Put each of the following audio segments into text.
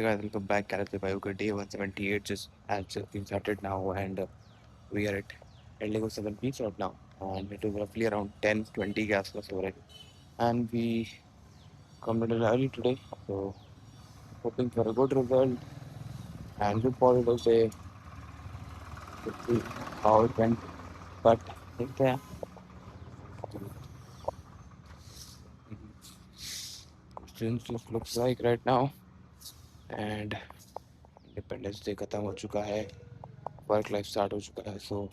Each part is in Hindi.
Hey guys, welcome back. Karate Bioga Day 178 just been started now, and we are at Lego 7 Beach right now. And it is roughly around 10:20 gas plus over it. And we come a little early today, so hoping for a good result and look forward to say to see how it went. But yeah, students just looks like right now, and independence day खत्म हो चुका है, वर्क लाइफ स्टार्ट हो चुका है, सो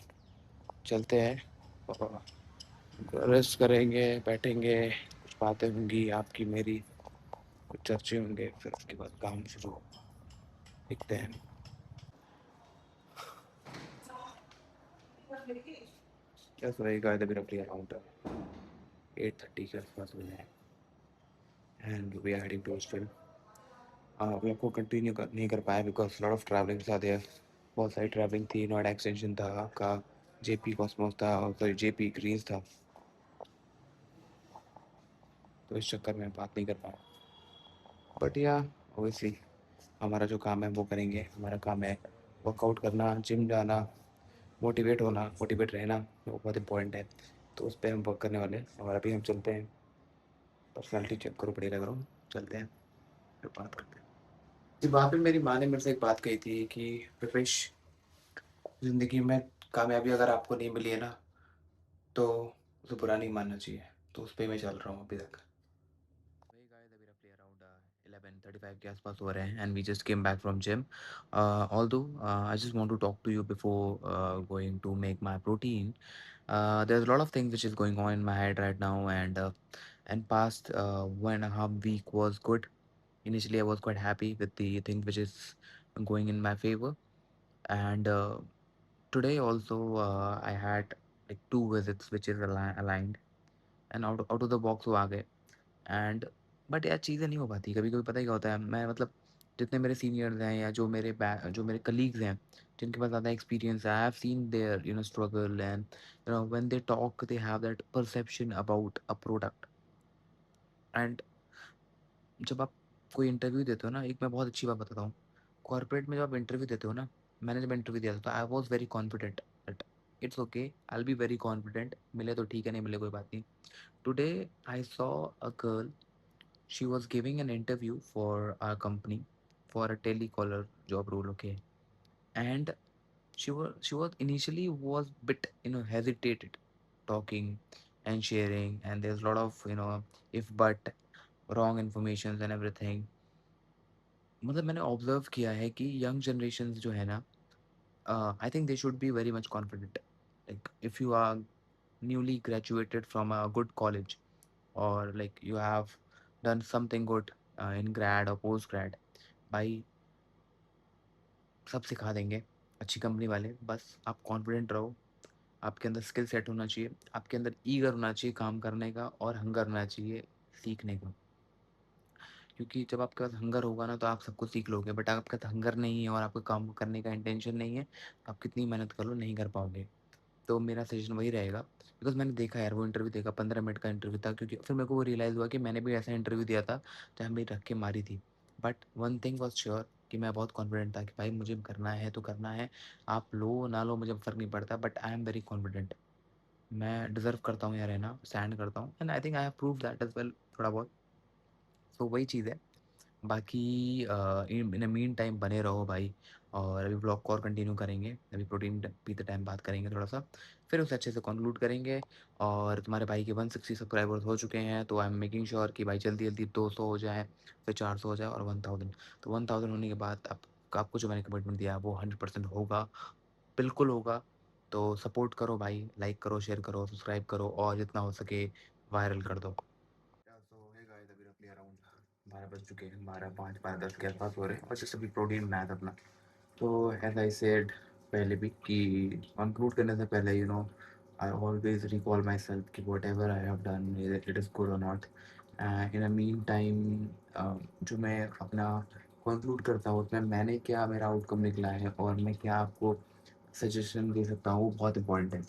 चलते हैं और रेस्ट करेंगे, बैठेंगे, कुछ बातें होंगी आपकी मेरी, कुछ चर्चे होंगे, फिर उसके बाद काम शुरू होगा। देखते हैं। क्या रहेगा अभी रफली अराउंड 8:30 के आसपास में है and we are heading to hostel. हम लोग को कंटिन्यू नहीं कर पाए बिकॉज लॉट ऑफ ट्रैवलिंग था देयर। बहुत सारी ट्रैवलिंग थी, नोएडा एक्सटेंशन था आपका, जेपी कॉस्मोस था और सॉरी जेपी ग्रीन्स था, तो इस चक्कर में बात नहीं कर पाया। बट या ओबियसली हमारा जो काम है वो करेंगे। हमारा काम है वर्कआउट करना, जिम जाना, मोटिवेट होना, मोटिवेट रहना, वो बहुत इंपॉर्टेंट है। तो उस पर हम वर्क करने वाले हैं और अभी हम चलते हैं। पर्सनैलिटी चेक करो, बढ़िया करो, चलते हैं, फिर बात करते हैं। जी, वहाँ पे मेरी माँ ने मेरे से एक बात कही थी कि विपेश, ज़िंदगी में कामयाबी अगर आपको नहीं मिली है ना, तो उसे बुरा नहीं मानना चाहिए। तो उस पे मैं चल रहा हूँ अभी तक। वही गाइस, अभी roughly around 11:35 के आसपास हो रहे हैं and we just came back from gym. Although I just want to talk to you before going to make my protein. There's a lot of things which is going on in my head right now, and past 1.5 week was good. Initially, I was quite happy with the thing which is going in my favor, and today also I had like two visits which is aligned and out of the box वो आ गए। एंड बट यार चीज़ें नहीं हो पाती कभी कभी। पता ही क्या होता है, मैं मतलब जितने मेरे सीनियर्स हैं या जो मेरे कलीग्स हैं जिनके पास ज़्यादा एक्सपीरियंस है, I have seen their struggle and when they talk they have that perception about a product. And जब आप कोई इंटरव्यू देते हो ना, एक मैं बहुत अच्छी बात बताता हूँ, कॉर्पोरेट में जब आप इंटरव्यू देते हो ना, मैंने जब इंटरव्यू दिया था तो I was very confident that it's okay, I will be very confident, मिले तो ठीक है, नहीं मिले कोई बात नहीं। Today I saw a girl, she was giving an interview for our company for a telecaller job role, okay, and she was initially was bit hesitated talking and sharing, and there's a lot of if but wrong informations and everything। मतलब मैंने ऑब्जर्व किया है कि यंग जनरेशन जो है ना, I think they should be very much confident. Like if you are newly graduated from a good college, or like you have done something good in grad or post grad, भाई सब सिखा देंगे अच्छी कंपनी वाले। बस आप कॉन्फिडेंट रहो, आपके अंदर स्किल सेट होना चाहिए, आपके अंदर ईगर होना चाहिए काम करने का और हंगर होना चाहिए सीखने का। क्योंकि जब आपके पास हंगर होगा ना तो आप सब कुछ सीख लोगे, बट आपके पास हंगर नहीं है और आपको काम करने का इंटेंशन नहीं है, तो आप कितनी मेहनत कर लो नहीं कर पाओगे। तो मेरा सजेशन वही रहेगा, बिकॉज़ मैंने देखा यार वो इंटरव्यू देखा, 15 मिनट का इंटरव्यू था, क्योंकि फिर मेरे को वो रियलाइज़ हुआ कि मैंने भी ऐसा इंटरव्यू दिया था जहाँ मेरी रख के मारी थी। But one thing was sure कि मैं बहुत कॉन्फिडेंट था कि भाई मुझे करना है तो करना है, आप लो ना लो मुझे फ़र्क नहीं पड़ता, but I am very confident. मैं डिज़र्व करता हूँ यार रहना, स्टैंड करता हूँ, and I think I have proved that as well थोड़ा बहुत। तो वही चीज़ है। बाकी इन द मीन टाइम बने रहो भाई, और अभी ब्लॉग को और कंटिन्यू करेंगे, अभी प्रोटीन पीते टाइम बात करेंगे थोड़ा सा, फिर उसे अच्छे से कंक्लूड करेंगे। और तुम्हारे भाई के 160 सब्सक्राइबर्स हो चुके हैं, तो आई एम मेकिंग श्योर कि भाई जल्दी जल्दी 200 हो जाए, फिर 400 हो जाए और 1000। तो 1000 होने के बाद आपको जो मैंने कमिटमेंट दिया है वो 100% होगा, बिल्कुल होगा। तो सपोर्ट करो भाई, लाइक करो, शेयर करो, सब्सक्राइब करो और जितना हो सके वायरल कर दो। सो हे गाइस, अभी रफली अराउंड 12 बज चुके हैं, 12, 5, 12, 10 के आसपास हो रहे हैं और जैसे अभी प्रोटीन बनाया था अपना। तो एज आई सेड पहले भी कि कंक्लूड करने से पहले I always recall myself कि whatever I have done it is good और not. In a meantime जो मैं अपना कंक्लूड करता हूँ उसमें मैंने क्या, मेरा आउटकम निकला है और मैं क्या आपको सजेशन दे सकता हूँ, वो बहुत इंपॉर्टेंट है।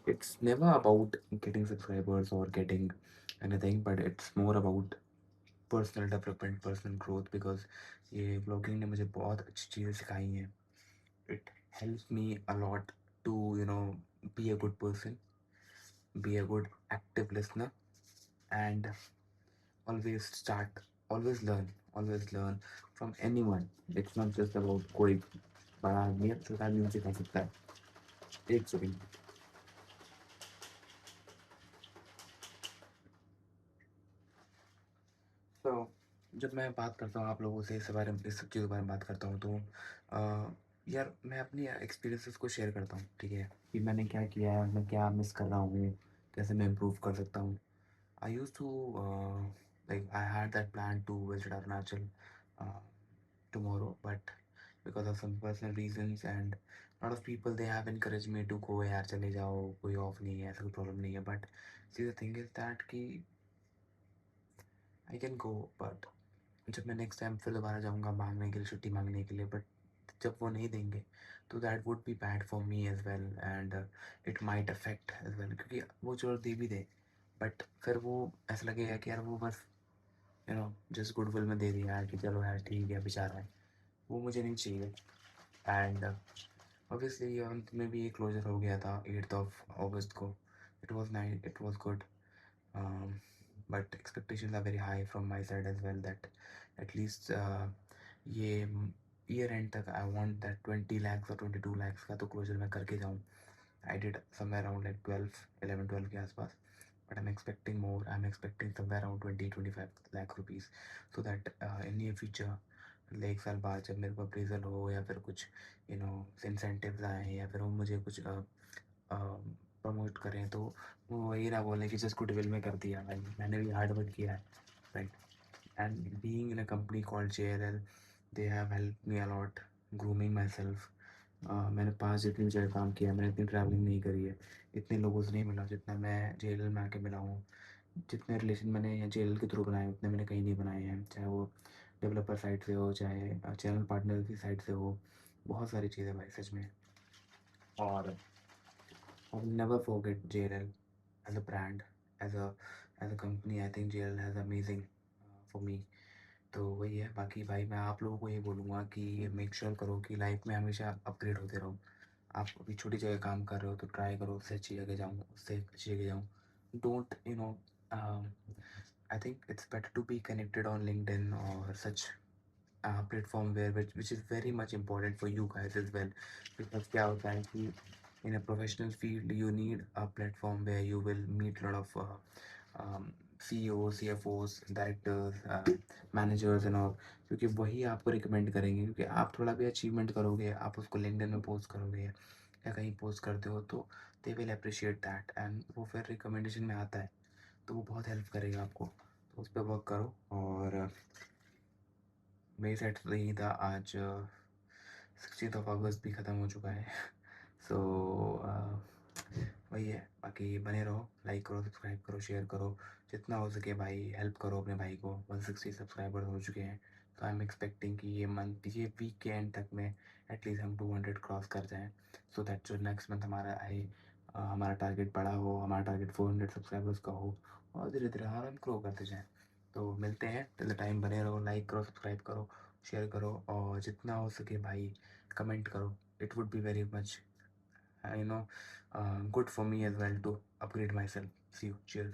It's never about getting subscribers or getting anything, but it's more about personal development, personal growth, because ये व्लॉगिंग ने मुझे बहुत अच्छी चीज़ें सिखाई हैं। It helps me a lot to be a good person, be a good active listener, and always start, always learn from anyone. It's not just about कोई बड़ा आदमी है, छोटा आदमी मुझे सिखा सकता है। एक सेकंड। तो जब मैं बात करता हूँ आप लोगों से इस बारे में, इस सब चीज़ों के बारे में बात करता हूँ, तो यार मैं अपनी एक्सपीरियंसेस को शेयर करता हूँ, ठीक है, कि मैंने क्या किया है, मैं क्या मिस कर रहा हूँ, कैसे मैं इम्प्रूव कर सकता हूँ। I used to like I had that plan to visit Arunachal uh, tomorrow, but because of some personal reasons and a lot of people they have encouraged me to go, यार चले जाओ, कोई ऑफ नहीं है, ऐसा कोई प्रॉब्लम नहीं है, but see the thing is that कि I can go, but जब मैं नेक्स्ट टाइम फिर दोबारा जाऊँगा मांगने के लिए, छुट्टी मांगने के लिए, बट जब वो नहीं देंगे तो that would be bad for me as well, and it might affect as well, क्योंकि वो जो दे भी दे, बट फिर वो ऐसा लगेगा कि यार वो बस जिस गुडविल में दे दिया है कि चलो यार ठीक है बेचारा है, वो मुझे नहीं चाहिए। एंड ऑब्वियसली अंत में भी एक क्लोजर हो गया था 8 ऑफ अगस्त को। It was night, it was good, but expectations are very high from my side as well, that at least ये ईयर एंड तक आई वॉन्ट दैट 20 lakhs और 22 lakhs का तो क्लोजर मैं करके जाऊँ। I did somewhere around like 12 11 12 के आसपास, but I'm expecting more. I'm expecting somewhere around 20 25 lakh rupees, so that in near future, like साल बाद जब मेरे को अप्रेजल हो या फिर कुछ इंसेंटिव्स आए या फिर वो मुझे कुछ प्रमोट करें, तो वो वही ना बोले कि जस्ट गुडविल में कर दिया भाई, मैंने भी हार्ड वर्क किया है, right. And being in a company called JLL, they have help me a lot grooming my self. मैंने 5 जितनी जगह काम किया है, मैंने इतनी ट्रैवलिंग नहीं करी है, इतने लोगों से नहीं मिला जितना मैं JLL में आके मिला हूँ। जितने रिलेशन मैंने यहाँ JLL के थ्रू बनाए उतने मैंने कहीं नहीं बनाए हैं, चाहे वो डेवलपर साइड से हो, चाहे चैनल पार्टनर की साइड से हो, बहुत सारी चीज़ें भाई सच में। और I will never forget JLL as a brand, as a company. I think JLL has amazing for me. तो वही है, बाकी भाई मैं आप लोगों को ये बोलूँगा कि मेक श्योर करो कि लाइफ में हमेशा अपग्रेड होते रहो। आप अभी छोटी जगह काम कर रहे हो तो ट्राई करो उससे अच्छी जगह जाऊँ, उससे अच्छी जगह जाऊँ। Don't I think it's better to be connected on LinkedIn और such platform where which is very much important for you guys as well, because क्या होता है कि in a professional field you need a platform where you will meet a lot of CEOs, CFOs, directors, managers and all, क्योंकि वही आपको रिकमेंड करेंगे, क्योंकि आप थोड़ा भी अचीवमेंट करोगे, आप उसको लिंक्डइन में पोस्ट करोगे या कहीं पोस्ट करते हो, तो they will appreciate that, and वो फिर रिकमेंडेशन में आता है, तो वो बहुत हेल्प करेगा आपको, तो उस पर वर्क करो। और मेरी साइड से तो यही था आज। 16 ऑफ अगस्त भी ख़त्म हो चुका है। सो वही है, बाकी बने रहो, लाइक करो, सब्सक्राइब करो, शेयर करो, जितना हो सके भाई हेल्प करो अपने भाई को। 160 सब्सक्राइबर हो चुके हैं, तो आई एम एक्सपेक्टिंग कि ये वीक के एंड तक में एटलीस्ट हम 200 क्रॉस कर जाएं, सो दैट जो नेक्स्ट मंथ हमारा आए, हमारा टारगेट बड़ा हो, हमारा टारगेट 400 सब्सक्राइबर्स का हो, और धीरे धीरे हम ग्रो करते जाएँ। तो मिलते हैं, टिल द टाइम बने रहो, लाइक करो, सब्सक्राइब करो, शेयर करो, और जितना हो सके भाई कमेंट करो। It would be very much, good for me as well to upgrade myself. See you, cheers.